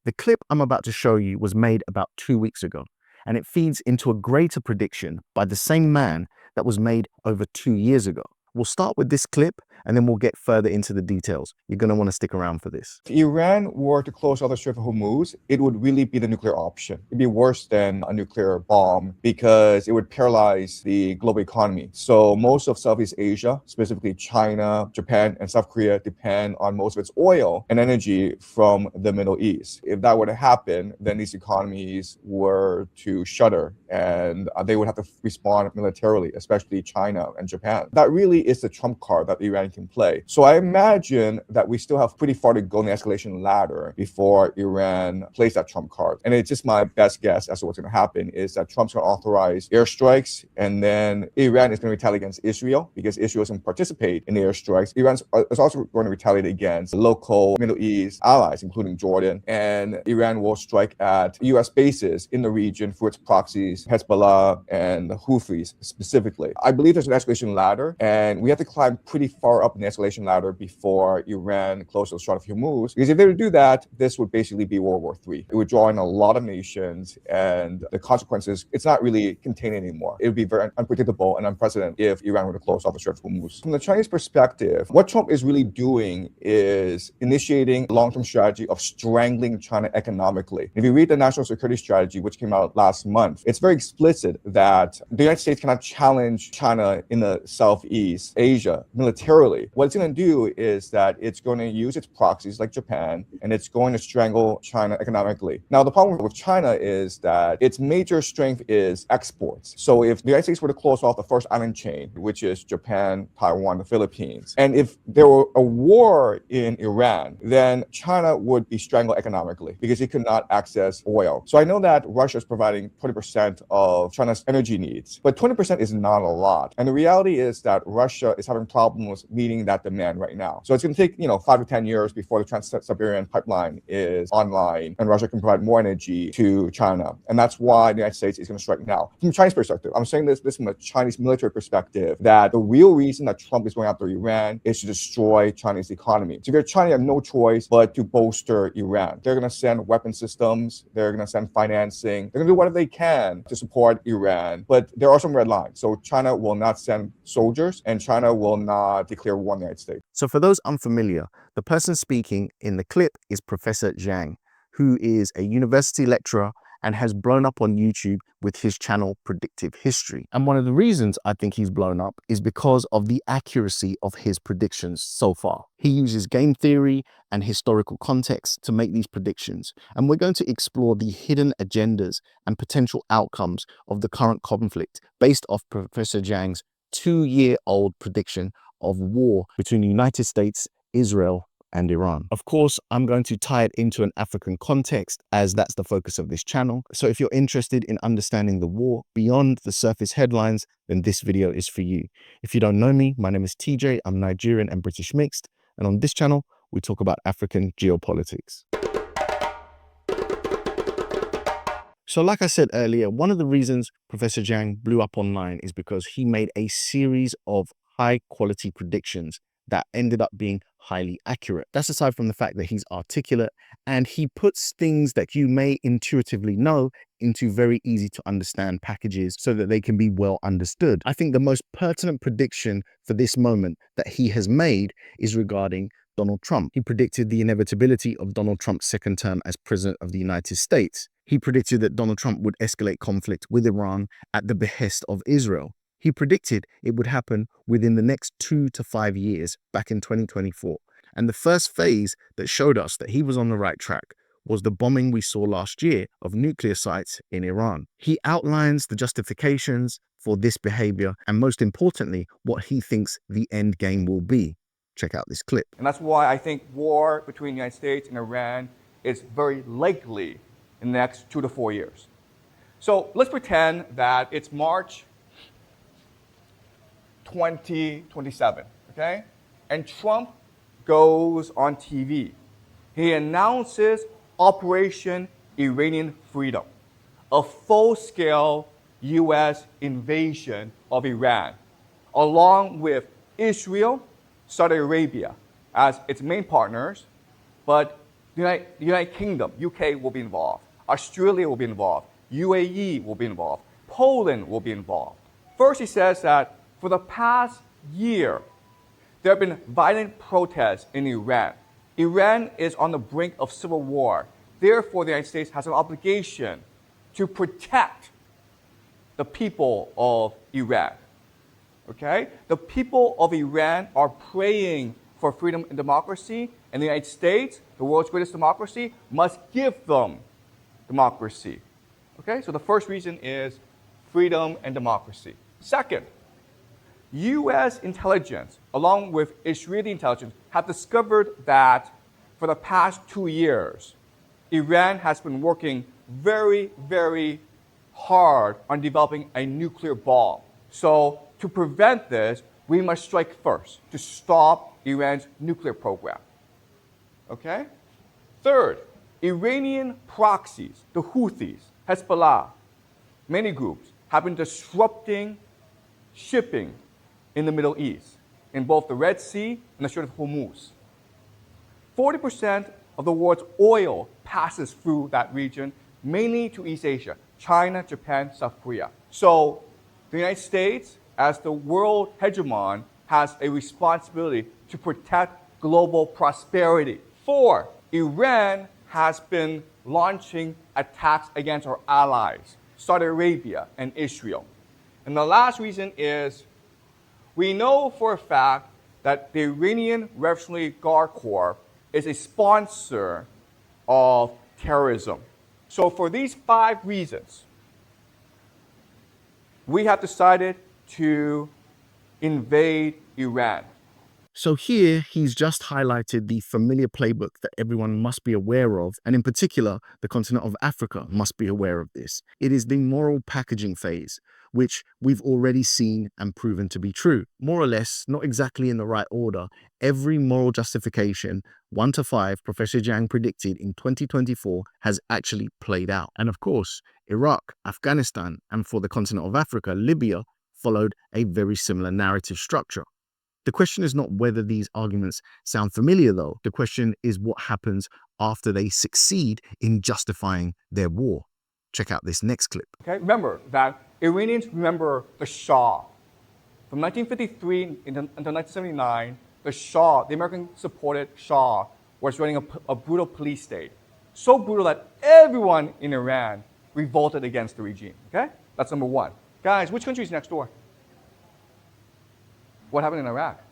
The clip I'm about to show you was made about 2 weeks ago, and it feeds into a greater prediction by the same man that was made over 2 years ago. We'll start with this clip and then we'll get further into the details. You're going to want to stick around for this. If Iran were to close off the Strait of Hormuz, it would really be the nuclear option. It'd be worse than a nuclear bomb because it would paralyze the global economy. So most of Southeast Asia, specifically China, Japan, and South Korea, depend on most of its oil and energy from the Middle East. If that were to happen, then these economies were to shudder and they would have to respond militarily, especially China and Japan. That really is the trump card that Iran can play. So I imagine that we still have pretty far to go in the escalation ladder before Iran plays that trump card. And it's just my best guess as to what's going to happen is that Trump's going to authorize airstrikes, and then Iran is going to retaliate against Israel because Israel doesn't participate in the airstrikes. Iran is also going to retaliate against local Middle East allies, including Jordan. And Iran will strike at U.S. bases in the region for its proxies, Hezbollah and the Houthis specifically. I believe there's an escalation ladder, and we have to climb pretty far up in the escalation ladder before Iran closes the Strait of Hormuz. Because if they were to do that, this would basically be World War III. It would draw in a lot of nations, and the consequences, it's not really contained anymore. It would be very unpredictable and unprecedented if Iran were to close off the Strait of Hormuz. From the Chinese perspective, what Trump is really doing is initiating a long-term strategy of strangling China economically. If you read the National Security Strategy, which came out last month, it's very explicit that the United States cannot challenge China in the Southeast Asia militarily. What it's going to do is that it's going to use its proxies like Japan, and it's going to strangle China economically. Now, the problem with China is that its major strength is exports. So if the United States were to close off the first island chain, which is Japan, Taiwan, the Philippines, and if there were a war in Iran, then China would be strangled economically because it could not access oil. So I know that Russia is providing 20% of China's energy needs, but 20% is not a lot. And the reality is that Russia is having problems meeting that demand right now. So it's going to take, 5 to 10 years before the Trans-Siberian pipeline is online and Russia can provide more energy to China. And that's why the United States is going to strike now. From China's perspective, I'm saying this from a Chinese military perspective, that the real reason that Trump is going after Iran is to destroy Chinese economy. So if you're China, you have no choice but to bolster Iran. They're going to send weapon systems. They're going to send financing. They're going to do whatever they can to support Iran. But there are some red lines. So China will not send soldiers, and China will not declare war on the United States. So for those unfamiliar, the person speaking in the clip is Professor Zhang, who is a university lecturer and has blown up on YouTube with his channel Predictive History. And one of the reasons I think he's blown up is because of the accuracy of his predictions so far. He uses game theory and historical context to make these predictions. And we're going to explore the hidden agendas and potential outcomes of the current conflict based off Professor Zhang's 2-year-old prediction of war between the United States, Israel, and Iran. Of course, I'm going to tie it into an African context as that's the focus of this channel. So if you're interested in understanding the war beyond the surface headlines, then this video is for you. If you don't know me, my name is TJ. I'm Nigerian and British mixed. And on this channel, we talk about African geopolitics. So like I said earlier, one of the reasons Professor Zhang blew up online is because he made a series of high quality predictions that ended up being highly accurate. That's aside from the fact that he's articulate and he puts things that you may intuitively know into very easy to understand packages so that they can be well understood. I think the most pertinent prediction for this moment that he has made is regarding Donald Trump. He predicted the inevitability of Donald Trump's second term as president of the United States. He predicted that Donald Trump would escalate conflict with Iran at the behest of Israel. He predicted it would happen within the next 2 to 5 years back in 2024. And the first phase that showed us that he was on the right track was the bombing we saw last year of nuclear sites in Iran. He outlines the justifications for this behavior and most importantly, what he thinks the end game will be. Check out this clip. And that's why I think war between the United States and Iran is very likely in the next 2 to 4 years. So let's pretend that it's March 2027, okay? And Trump goes on TV. He announces Operation Iranian Freedom, a full-scale U.S. invasion of Iran, along with Israel, Saudi Arabia as its main partners, but The United Kingdom, UK will be involved. Australia will be involved. UAE will be involved. Poland will be involved. First, he says that for the past year, there have been violent protests in Iran. Iran is on the brink of civil war. Therefore, the United States has an obligation to protect the people of Iran. Okay? The people of Iran are praying for freedom and democracy, and the United States, the world's greatest democracy, must give them democracy. Okay? So the first reason is freedom and democracy. Second, US intelligence, along with Israeli intelligence, have discovered that for the past 2 years, Iran has been working very, very hard on developing a nuclear bomb. So to prevent this, we must strike first to stop Iran's nuclear program. Okay? Third, Iranian proxies, the Houthis, Hezbollah, many groups have been disrupting shipping in the Middle East, in both the Red Sea and the Strait of Hormuz. 40% of the world's oil passes through that region, mainly to East Asia, China, Japan, South Korea. So the United States, as the world hegemon, has a responsibility to protect global prosperity. 4, Iran has been launching attacks against our allies, Saudi Arabia and Israel. And the last reason is we know for a fact that the Iranian Revolutionary Guard Corps is a sponsor of terrorism. So for these 5 reasons, we have decided to invade Iran. So here, he's just highlighted the familiar playbook that everyone must be aware of, and in particular, the continent of Africa must be aware of this. It is the moral packaging phase, which we've already seen and proven to be true. More or less, not exactly in the right order, every moral justification, 1 to 5, Professor Jiang predicted in 2024 has actually played out. And of course, Iraq, Afghanistan, and for the continent of Africa, Libya, followed a very similar narrative structure. The question is not whether these arguments sound familiar, though. The question is what happens after they succeed in justifying their war. Check out this next clip. Okay, remember that Iranians remember the Shah. From 1953 until 1979, the Shah, the American-supported Shah, was running a brutal police state. So brutal that everyone in Iran revolted against the regime. Okay, that's number 1. Guys, which country is next door? What happened in Iraq?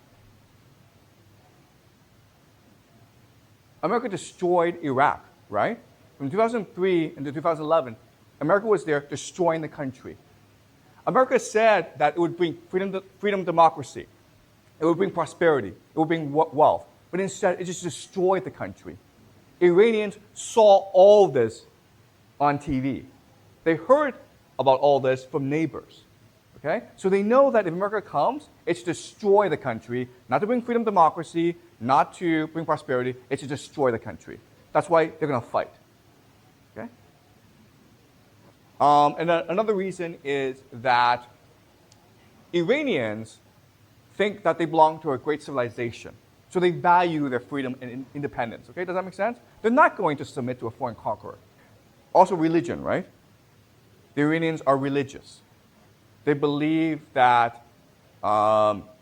America destroyed Iraq, right? From 2003 into 2011, America was there destroying the country. America said that it would bring freedom, democracy. It would bring prosperity. It would bring wealth. But instead, it just destroyed the country. Iranians saw all this on TV. They heard about all this from neighbors. Okay? So they know that if America comes, it's to destroy the country, not to bring freedom, democracy, not to bring prosperity, it's to destroy the country. That's why they're going to fight. Okay? And another reason is that Iranians think that they belong to a great civilization. So they value their freedom and independence. Okay? Does that make sense? They're not going to submit to a foreign conqueror. Also religion, right? The Iranians are religious. They believe that America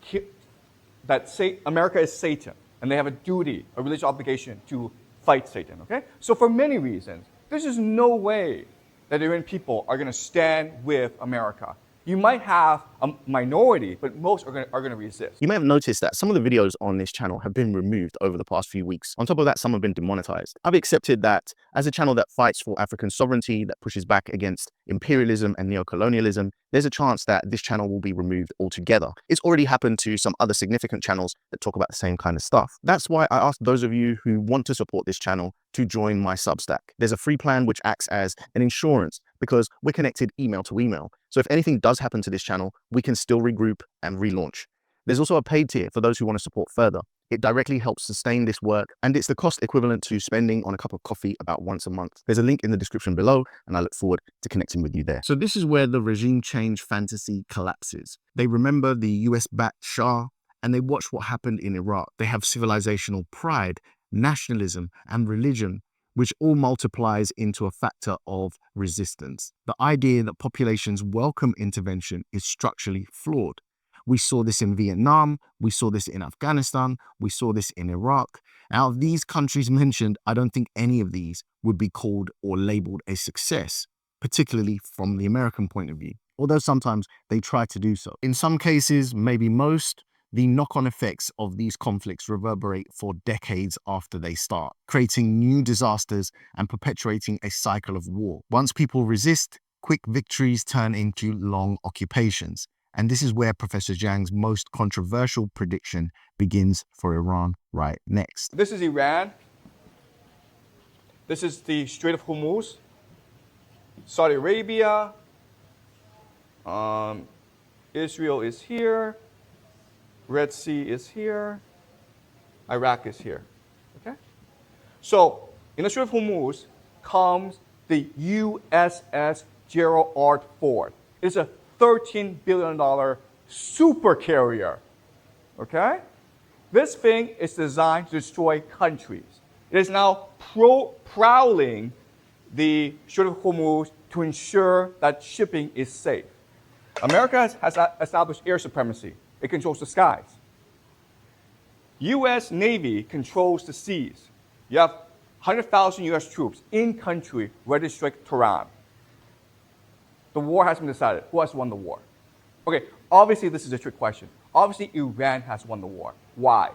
is Satan, and they have a duty, a religious obligation to fight Satan, okay? So for many reasons, there's just no way that Iranian people are going to stand with America. You might have a minority, but most are going to resist. You may have noticed that some of the videos on this channel have been removed over the past few weeks. On top of that, some have been demonetized. I've accepted that as a channel that fights for African sovereignty, that pushes back against imperialism and neocolonialism, there's a chance that this channel will be removed altogether. It's already happened to some other significant channels that talk about the same kind of stuff. That's why I asked those of you who want to support this channel to join my Substack. There's a free plan which acts as an insurance because we're connected email to email. So if anything does happen to this channel, we can still regroup and relaunch. There's also a paid tier for those who want to support further. It directly helps sustain this work, and it's the cost equivalent to spending on a cup of coffee about once a month. There's a link in the description below, and I look forward to connecting with you there. So this is where the regime change fantasy collapses. They remember the US-backed Shah, and they watch what happened in Iraq. They have civilizational pride. nationalism, and religion, which all multiplies into a factor of resistance. The idea that populations welcome intervention is structurally flawed. We saw this in Vietnam, we saw this in Afghanistan, we saw this in Iraq. Out of these countries mentioned, I don't think any of these would be called or labeled a success, particularly from the American point of view, although sometimes they try to do so. In some cases, maybe most, the knock-on effects of these conflicts reverberate for decades after they start, creating new disasters and perpetuating a cycle of war. Once people resist, quick victories turn into long occupations. And this is where Professor Zhang's most controversial prediction begins for Iran right next. This is Iran. This is the Strait of Hormuz. Saudi Arabia. Israel is here. Red Sea is here. Iraq is here. Okay? So, in the Strait of Hormuz comes the USS Gerald R. Ford. It's a $13 billion super carrier. Okay? This thing is designed to destroy countries. It is now prowling the Strait of Hormuz to ensure that shipping is safe. America has established air supremacy. It controls the skies. U.S. Navy controls the seas. You have 100,000 U.S. troops in country ready to strike Tehran. The war has been decided. Who has won the war? Okay, obviously this is a trick question. Obviously Iran has won the war. Why?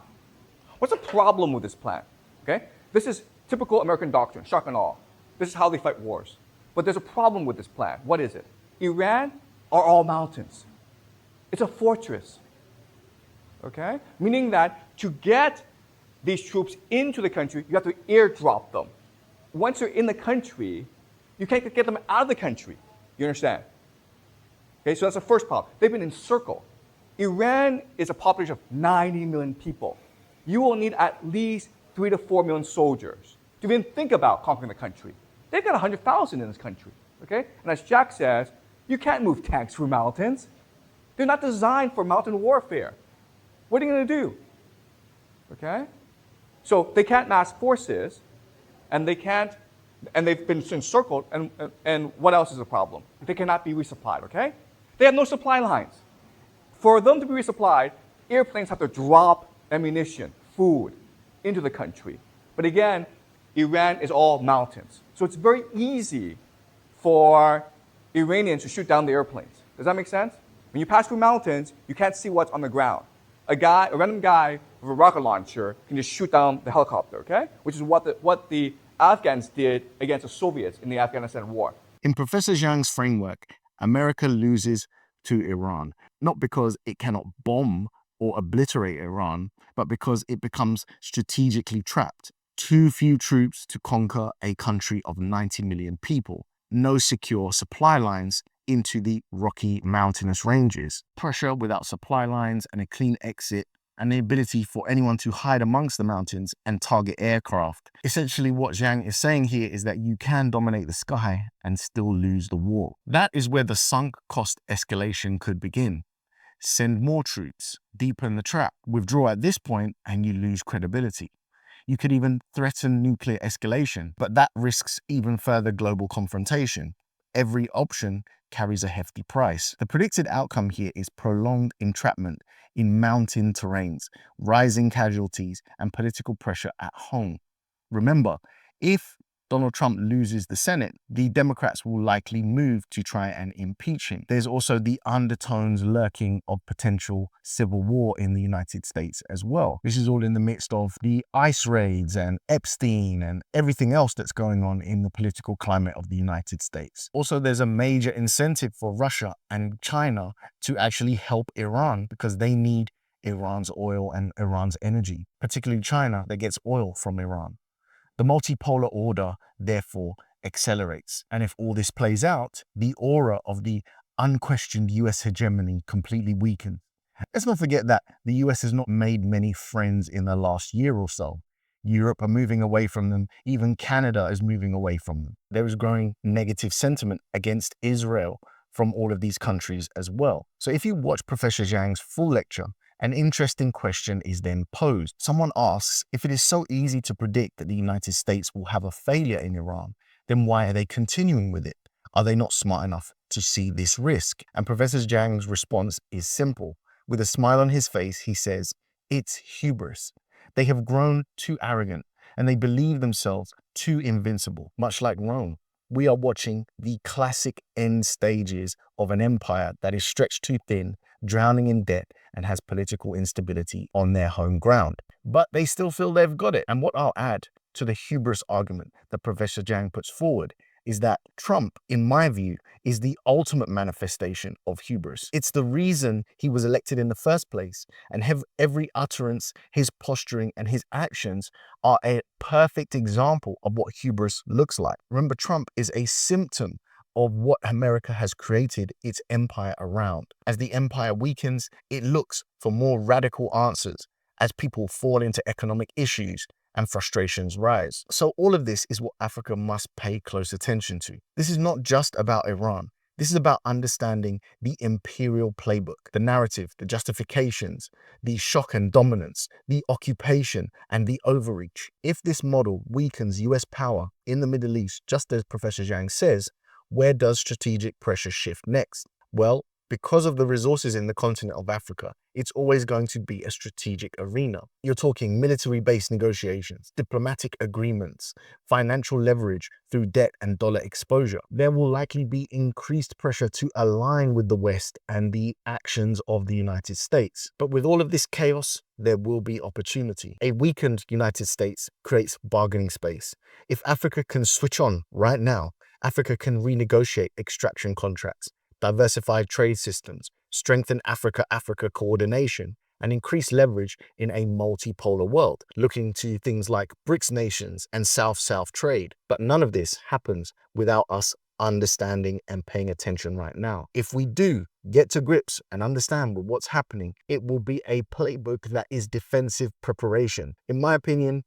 What's the problem with this plan? Okay, this is typical American doctrine, shock and awe. This is how they fight wars. But there's a problem with this plan. What is it? Iran are all mountains. It's a fortress. Okay? Meaning that to get these troops into the country, you have to airdrop them. Once you're in the country, you can't get them out of the country. You understand? Okay, so that's the first problem. They've been encircled. Iran is a population of 90 million people. You will need at least 3 to 4 million soldiers to even think about conquering the country. They've got 100,000 in this country. Okay? And as Jack says, you can't move tanks through mountains. They're not designed for mountain warfare. What are you going to do? Okay? So they can't mass forces, and they've been encircled, and what else is the problem? They cannot be resupplied, okay? They have no supply lines. For them to be resupplied, airplanes have to drop ammunition, food, into the country. But again, Iran is all mountains. So it's very easy for Iranians to shoot down the airplanes. Does that make sense? When you pass through mountains, you can't see what's on the ground. A random guy with a rocket launcher can just shoot down the helicopter, okay? Which is what the Afghans did against the Soviets in the Afghanistan war. In Professor Zhang's framework, America loses to Iran, not because it cannot bomb or obliterate Iran, but because it becomes strategically trapped. Too few troops to conquer a country of 90 million people. No secure supply lines into the rocky mountainous ranges. Pressure without supply lines and a clean exit, and the ability for anyone to hide amongst the mountains and target aircraft. Essentially what Zhang is saying here is that you can dominate the sky and still lose the war. That is where the sunk cost escalation could begin. Send more troops, deepen the trap, withdraw at this point, and you lose credibility. You could even threaten nuclear escalation, but that risks even further global confrontation. Every option carries a hefty price. The predicted outcome here is prolonged entrapment in mountain terrains, rising casualties, and political pressure at home. Remember, if Donald Trump loses the Senate, the Democrats will likely move to try and impeach him. There's also the undertones lurking of potential civil war in the United States as well. This is all in the midst of the ICE raids and Epstein and everything else that's going on in the political climate of the United States. Also, there's a major incentive for Russia and China to actually help Iran because they need Iran's oil and Iran's energy, particularly China that gets oil from Iran. The multipolar order, therefore, accelerates. And if all this plays out, the aura of the unquestioned US hegemony completely weakens. Let's not forget that the US has not made many friends in the last year or so. Europe are moving away from them. Even Canada is moving away from them. There is growing negative sentiment against Israel from all of these countries as well. So if you watch Professor Zhang's full lecture An interesting question is then posed. Someone asks, if it is so easy to predict that the United States will have a failure in Iran, then why are they continuing with it? Are they not smart enough to see this risk? And Professor Zhang's response is simple. With a smile on his face, he says, it's hubris. They have grown too arrogant and they believe themselves too invincible, much like Rome. We are watching the classic end stages of an empire that is stretched too thin, drowning in debt, and has political instability on their home ground. But they still feel they've got it. And what I'll add to the hubris argument that Professor Zhang puts forward is that Trump, in my view, is the ultimate manifestation of hubris. It's the reason he was elected in the first place, and every utterance, his posturing, and his actions are a perfect example of what hubris looks like. Remember, Trump is a symptom of what America has created its empire around. As the empire weakens, it looks for more radical answers as people fall into economic issues and frustrations rise. So all of this is what Africa must pay close attention to. This is not just about Iran. This is about understanding the imperial playbook, the narrative, the justifications, the shock and dominance, the occupation, and the overreach. If this model weakens US power in the Middle East, just as Professor Zhang says, where does strategic pressure shift next? Well, because of the resources in the continent of Africa, it's always going to be a strategic arena. You're talking military-based negotiations, diplomatic agreements, financial leverage through debt and dollar exposure. There will likely be increased pressure to align with the West and the actions of the United States. But with all of this chaos, there will be opportunity. A weakened United States creates bargaining space. If Africa can switch on right now, Africa can renegotiate extraction contracts, diversify trade systems, strengthen Africa-Africa coordination, and increase leverage in a multipolar world, looking to things like BRICS nations and South-South trade. But none of this happens without us understanding and paying attention right now. If we do get to grips and understand with what's happening, it will be a playbook that is defensive preparation. In my opinion,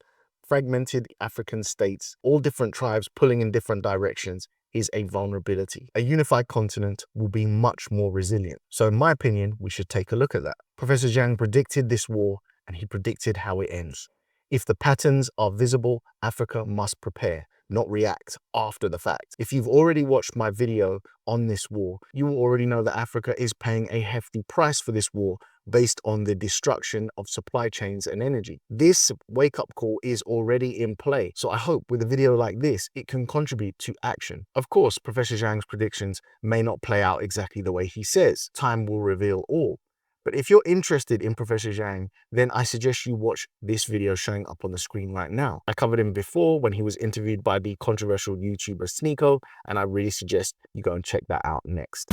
fragmented African states, all different tribes pulling in different directions, is a vulnerability. A unified continent will be much more resilient. So in my opinion, we should take a look at that. Professor Zhang predicted this war and he predicted how it ends. If the patterns are visible, Africa must prepare, not react after the fact. If you've already watched my video on this war, you will already know that Africa is paying a hefty price for this war based on the destruction of supply chains and energy. This wake-up call is already in play. So I hope with a video like this, it can contribute to action. Of course, Professor Zhang's predictions may not play out exactly the way he says. Time will reveal all. But if you're interested in Professor Zhang, then I suggest you watch this video showing up on the screen right now. I covered him before when he was interviewed by the controversial YouTuber Sneako, and I really suggest you go and check that out next.